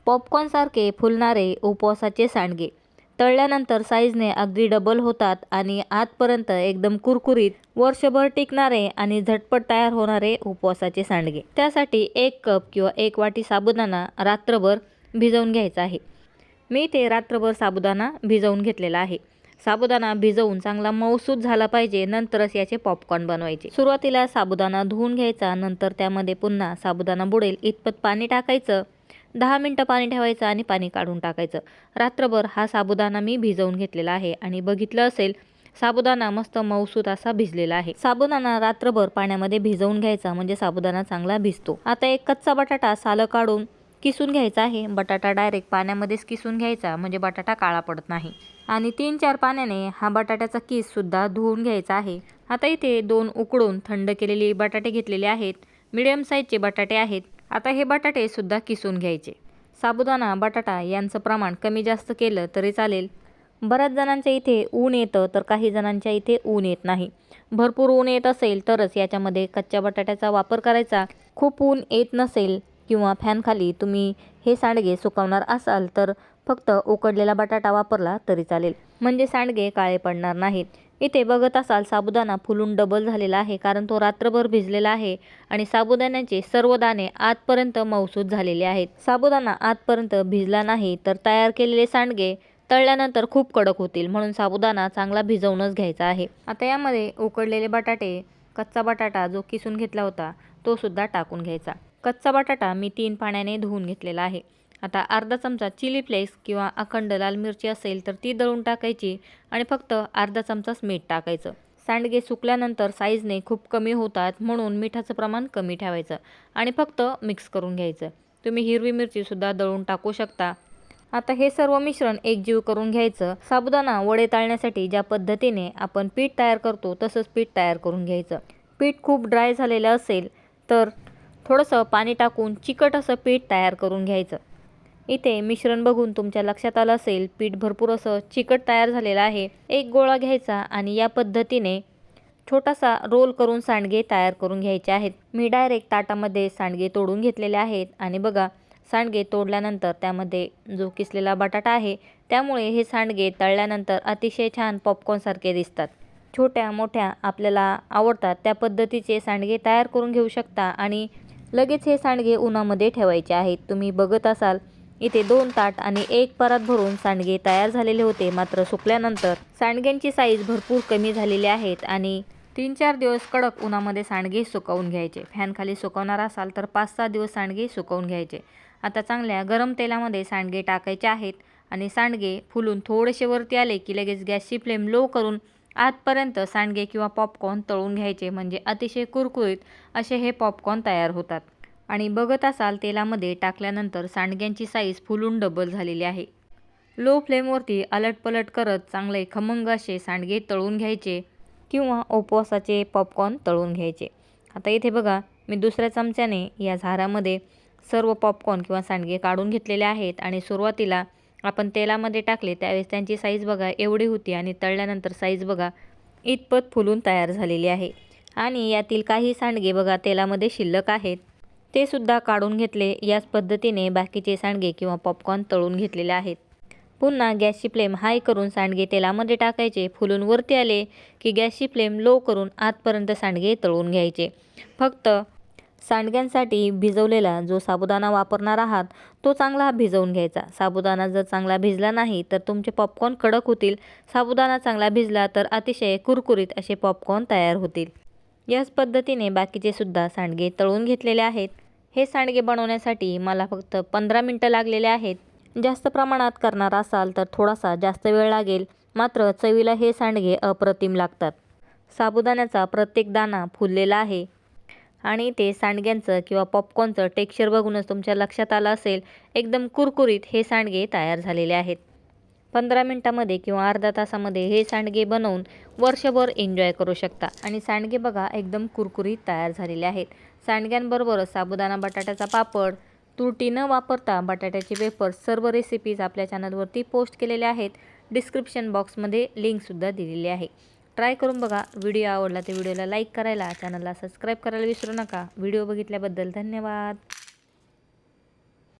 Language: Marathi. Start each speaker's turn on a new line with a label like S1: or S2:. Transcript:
S1: पॉपकॉर्नसारखे फुलणारे उपवासाचे सांडगे तळल्यानंतर साईजने अगदी डबल होतात आणि आतपर्यंत एकदम कुरकुरीत वर्षभर टिकणारे आणि झटपट तयार होणारे उपवासाचे सांडगे। त्यासाठी 1 कप किंवा 1 वाटी साबुदाणा रात्रभर भिजवून घ्यायचा आहे। मी ते रात्रभर साबुदाणा भिजवून घेतलेला आहे। साबुदाणा भिजवून चांगला मऊसूत झाला पाहिजे, नंतरच याचे पॉपकॉर्न बनवायचे। सुरुवातीला साबुदाणा धुवून घ्यायचा, नंतर त्यामध्ये पुन्हा साबुदाणा बुडेल इतपत पाणी टाकायचं। 10 मिनिटं पाणी ठेवायचं आणि पाणी काढून टाकायचं। रात्रभर हा साबुदाणा मी भिजवून घेतलेला आहे आणि बघितलं असेल साबुदाणा मस्त मऊसूत असा भिजलेला आहे। साबुदाणा रात्रभर पाण्यामध्ये भिजवून घ्यायचा म्हणजे साबुदाणा चांगला भिजतो। आता एक कच्चा बटाटा सालं काढून किसून घ्यायचा आहे। बटाटा डायरेक्ट पाण्यामध्येच किसून घ्यायचा म्हणजे बटाटा काळा पडत नाही। आणि 3-4 पाण्याने हा बटाट्याचा किस सुद्धा धुवून घ्यायचा आहे। आता इथे 2 उकळून थंड केलेले बटाटे घेतलेले आहेत। मीडियम साईजचे बटाटे आहेत। आता हे बटाटे सुद्धा किसून घ्यायचे। साबुदाणा बटाटा यांचं प्रमाण कमी जास्त केलं तरी चालेल। बऱ्याच जणांच्या इथे ऊन येतं तर काही जणांच्या इथे ऊन येत नाही। भरपूर ऊन येत असेल तरच याच्यामध्ये कच्च्या बटाट्याचा वापर करायचा। खूप ऊन येत नसेल किंवा फॅनखाली तुम्ही हे सांडगे सुकवणार असाल तर फक्त उकडलेला बटाटा वापरला तरी चालेल, म्हणजे सांडगे काळे पडणार नाहीत। इथे बघत असाल साबुदाणा फुलून डबल झालेला आहे, कारण तो रात्रभर भिजलेला आहे आणि साबुदाण्याचे सर्व दाणे आतपर्यंत मऊसूत झालेले आहेत। साबुदाणा आतपर्यंत भिजला नाही तर तयार केलेले सांडगे तळल्यानंतर खूप कडक होतील, म्हणून साबुदाणा चांगला भिजवूनच घ्यायचा आहे। आता यामध्ये उकडलेले बटाटे, कच्चा बटाटा जो किसून घेतला होता तो सुद्धा टाकून घ्यायचा। कच्चा बटाटा मी 3 पाण्याने धुवून घेतलेला आहे। आता अर्धा चमचा चिली फ्लेक्स किंवा अखंड लाल मिरची असेल तर ती दळून टाकायची आणि फक्त अर्धा चमचाच मीठ टाकायचं। सांडगे सुकल्यानंतर साईजने खूप कमी होतात, म्हणून मिठाचं प्रमाण कमी ठेवायचं आणि फक्त मिक्स करून घ्यायचं। तुम्ही हिरवी मिरची सुद्धा दळून टाकू शकता। आता हे सर्व मिश्रण एकजीव करून घ्यायचं। साबुदाणा वडे तळण्यासाठी ज्या पद्धतीने आपण पीठ तयार करतो तसंच पीठ तयार करून घ्यायचं। पीठ खूप ड्राय झालेलं असेल तर थोडंसं पाणी टाकून चिकट असं पीठ तयार करून घ्यायचं। इथे मिश्रण बघून तुमच्या लक्षात आलं असेल पीठ भरपूर असं चिकट तयार झालेलं आहे। एक गोळा घ्यायचा आणि या पद्धतीने छोटासा रोल करून सांडगे तयार करून घ्यायचे आहेत। मी डायरेक्ट ताटामध्ये सांडगे तोडून घेतलेले आहेत आणि बघा सांडगे तोडल्यानंतर त्यामध्ये जो किसलेला बटाटा आहे त्यामुळे हे सांडगे तळल्यानंतर अतिशय छान पॉपकॉर्नसारखे दिसतात। छोट्या मोठ्या आपल्याला आवडतात त्या पद्धतीचे सांडगे तयार करून घेऊ शकता आणि लगेच हे सांडगे उन्हामध्ये ठेवायचे आहेत। तुम्ही बघत असाल इथे 2 ताट आणि 1 परात भरून सांडगे तयार झालेले होते, मात्र सुकल्यानंतर सांडग्यांची साईज भरपूर कमी झालेली आहेत आणि 3-4 दिवस कडक उन्हामध्ये सांडगे सुकवून घ्यायचे। फॅनखाली सुकवणार असाल तर 5-6 दिवस सांडगे सुकवून घ्यायचे। आता चांगल्या गरम तेलामध्ये सांडगे टाकायचे आहेत आणि सांडगे फुलून थोडेसे वरती आले की लगेच गॅसची फ्लेम लो करून आतपर्यंत सांडगे किंवा पॉपकॉर्न तळून घ्यायचे, म्हणजे अतिशय कुरकुरीत असे हे पॉपकॉर्न तयार होतात। आणि बघत असाल तेलामध्ये टाकल्यानंतर सांडग्यांची साईज फुलून डबल झालेली आहे। लो फ्लेमवरती अलटपलट करत चांगले खमंग असे सांडगे तळून घ्यायचे किंवा उपवासाचे पॉपकॉर्न तळून घ्यायचे। आता इथे बघा मी दुसऱ्या चमच्याने या झाऱ्यामध्ये सर्व पॉपकॉर्न किंवा सांडगे काढून घेतलेले आहेत आणि सुरुवातीला आपण तेलामध्ये टाकले त्यावेळेस त्यांची साईज बघा एवढी होती आणि तळल्यानंतर साईज बघा इतपत फुलून तयार झालेली आहे। आणि यातील काही सांडगे बघा तेलामध्ये शिल्लक आहेत ते सुद्धा काढून घेतले। याच पद्धतीने बाकीचे सांडगे किंवा पॉपकॉर्न तळून घेतलेले आहेत। पुन्हा गॅसची फ्लेम हाय करून सांडगे तेलामध्ये टाकायचे। फुलून वरती आले की गॅसची फ्लेम लो करून आतपर्यंत सांडगे तळून घ्यायचे। फक्त सांडग्यांसाठी भिजवलेला जो साबुदाणा वापरणार आहात तो चांगला भिजवून घ्यायचा। साबुदाणा जर चांगला भिजला नाही तर तुमचे पॉपकॉर्न कडक होतील। साबुदाणा चांगला भिजला तर अतिशय कुरकुरीत असे पॉपकॉर्न तयार होतील। याच पद्धतीने बाकीचे सुद्धा सांडगे तळून घेतलेले आहेत। हे सांडगे बनवण्यासाठी मला फक्त 15 मिनिटं लागलेले आहेत। जास्त प्रमाणात करणार असाल तर थोडासा जास्त वेळ लागेल, मात्र चवीला हे सांडगे अप्रतिम लागतात। साबुदाण्याचा प्रत्येक दाणा फुललेला आहे आणि ते सांडग्यांचं किंवा पॉपकॉर्नचं टेक्स्चर बघूनच तुमच्या लक्षात आलं असेल एकदम कुरकुरीत हे सांडगे तयार झालेले आहेत। 15 मिनिटांमध्ये किंवा अर्धा तासामध्ये हे सांडगे बनवून वर्षभर एन्जॉय करू शकता। आणि सांडगे बघा एकदम कुरकुरीत तयार झालेले आहेत। सांडग्यांबरोबरच साबुदाणा बटाट्याचा पापड, तुरटी न वापरता बटाट्याचे वेफर्स सर्व रेसिपीज आपल्या चॅनलवरती पोस्ट केलेल्या आहेत। डिस्क्रिप्शन बॉक्समध्ये लिंकसुद्धा दिलेली आहे, ट्राय करून बघा। व्हिडिओ आवडला तर व्हिडिओला लाईक करायला, चॅनलला सबस्क्राईब करायला विसरू नका। व्हिडिओ बघितल्याबद्दल धन्यवाद।